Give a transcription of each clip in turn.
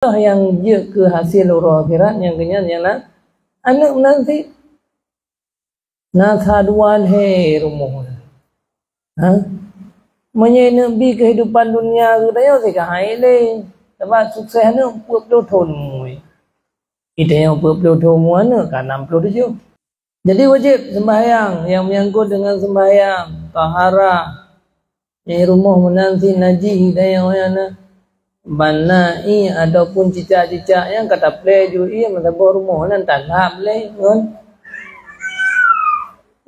yang dia ke hasil urah akhirat yang kenyang ialah anak nanti nasaduan he rumah menyenabi kehidupan dunia ke dah yang seka hai le sebab sukses ni puluh tahun mui kita yang puluh tahun mana kan 67. Jadi wajib sembahyang yang menyangkut dengan sembahyang taharah di rumah menanti najih dan yang mana banai ataupun cicak-cicak yang kata play ju ia mentabur rumah nan tanah play kan.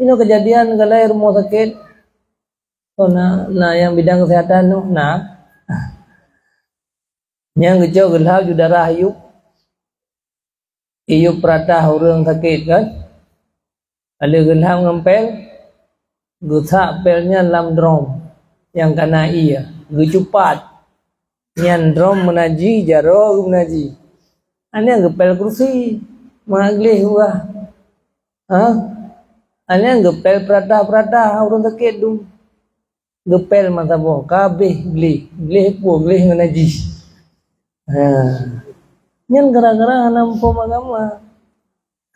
Ini kejadian kalau rumah sakit so nah yang bidang kesehatan tu nah yang kecil gelap ju darah iup peratah orang sakit kan ada gelap ngempel gesak pelnya dalam drum yang kena ia gecupat yang drum menaji jaro menaji ane ngepel kursi maglih wah ane ngepel peratah orang sakit tu ngepel masa boh kabeh glih menaji nyan gara-gara nampo agama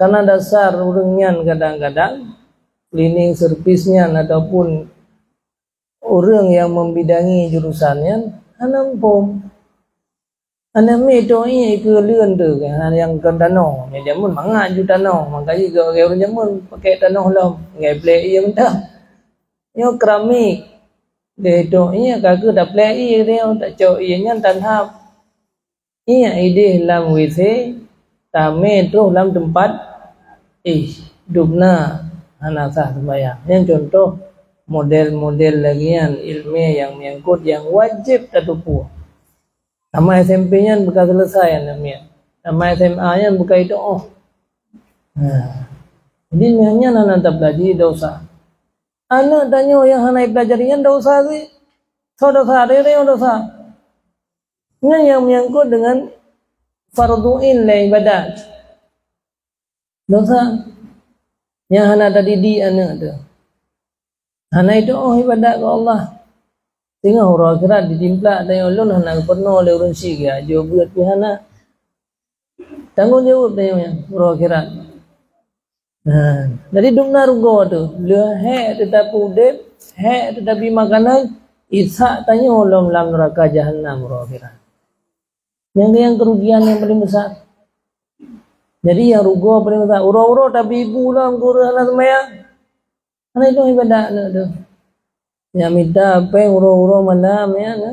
karena dasar orang nyan kadang-kadang cleaning servisnya ataupun orang yang membidangi jurusannya anam pom anam metoi ke luen tu kan yang kan tanah ni dia mun mangat ju tanah makanya ke orang jamun pakai tanah lom ngai play ia mentah yo keramik de to ia kagak dah play ia dia tak cok ia nyan tanah ia ide lam wc tame tu lam tempat dubna anak sah sembahyang yang contoh model-model lagian ilmiah yang menyangkut yang wajib tertupu. Sama SMP-nya bukan selesai namanya. Sama SMA-nya bukan itu Jadi hanya anak tak belajar dosa. Anak tanya yang anak pelajarinya dosa sih. So dosa dosa. Ini yang menyangkut dengan fardu'in la ibadat. Dosa yang anak tadi di anak tu. Anak itu ibadat ke Allah. Tengah orang akhirat ditimplak dan ulun anak pernah oleh orang siga jo buat pihana. Tanggungjawab dia orang akhirat. Jadi dumna rugo tu, le tetap udep, tetapi makanan isak tanya ulun dalam neraka jahanam orang akhirat. Yang kerugian yang paling besar. Jadi yang rugo paling besar, uro-uro tapi ibu lah guru anak sembahyang. Anak itu ibadat tu. Yang minta apa uro-uro malam ya na.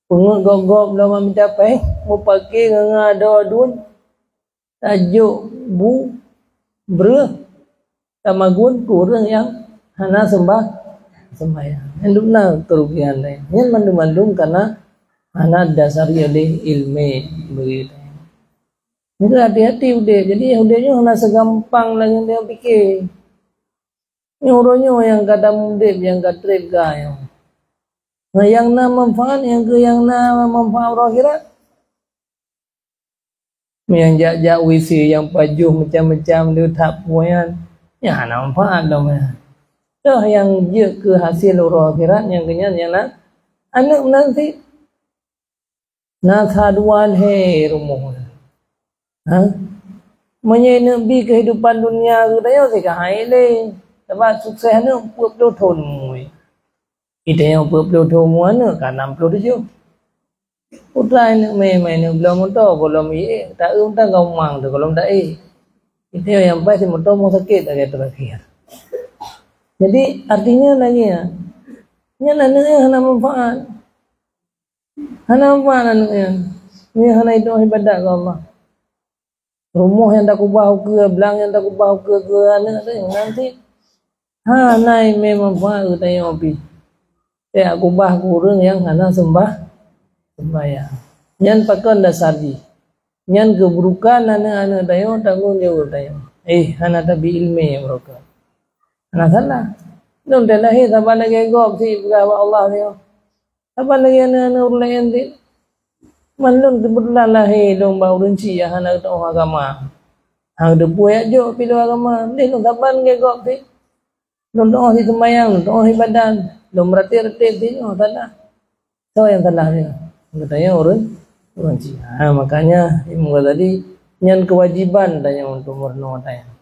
Pungut gogop belum minta apa mau pakai ngada adun. Tajuk bu ber tamagun kurang yang hana sembahyang. Yang duna kerugian lain. Yang mandum-mandum karena hana dasar oleh ilmu begitu. Jadi hati-hati udah. Jadi udahnya hana segampang lah yang dia fikir. Ini orangnya yang kata mudib, yang kata trip gaya. Nah yang nama manfaat, yang nama manfaat orang akhirat. Yang jak-jak WC, yang pajuh macam-macam dia tak puan. Ya nama manfaat dong ya. Dah yang dia ke hasil orang akhirat, yang kenyang ialah anak nanti nasaduan he rumah. Menyenabi kehidupan dunia ke dah yang seka hai le. Sebab sukses ni puluh tahun mui. Kita yang puluh tahun mana kan 67. Putra ni main belum tahu belum tak unta gaumang tu kalau tak Kita yang pasti motor mau sakit agak terakhir. Jadi artinya lagi ya. Nya anak hana manfaat. Hana manfaat anak ni hana itu ibadat ke Allah. Rumah yang tak kubah ke, belang yang tak kubah ke anak tu nanti nai memang faham tanya opi. Saya aku bah kurang yang hana sembahyang. Nyan pakai dasar di. Nyan keburukan anak-anak tayo tanggung jawab tayo. Hana tabi ilmu mereka. Hana salah. Nung dalahi sabar lagi gop si bergawa Allah tayo. Sabar lagi anak-anak ulayan di. Manlun kebetulan lahi dong bau rinci ya hana tahu agama. Hang depu ya jo pilu agama. Dia nung sabar lagi gop si. Doa si sembahyang, doa ibadat, belum reti-reti dia salah. So yang salah dia. Katanya orang Makanya ilmu tadi yang kewajiban dan yang untuk merenung tanya.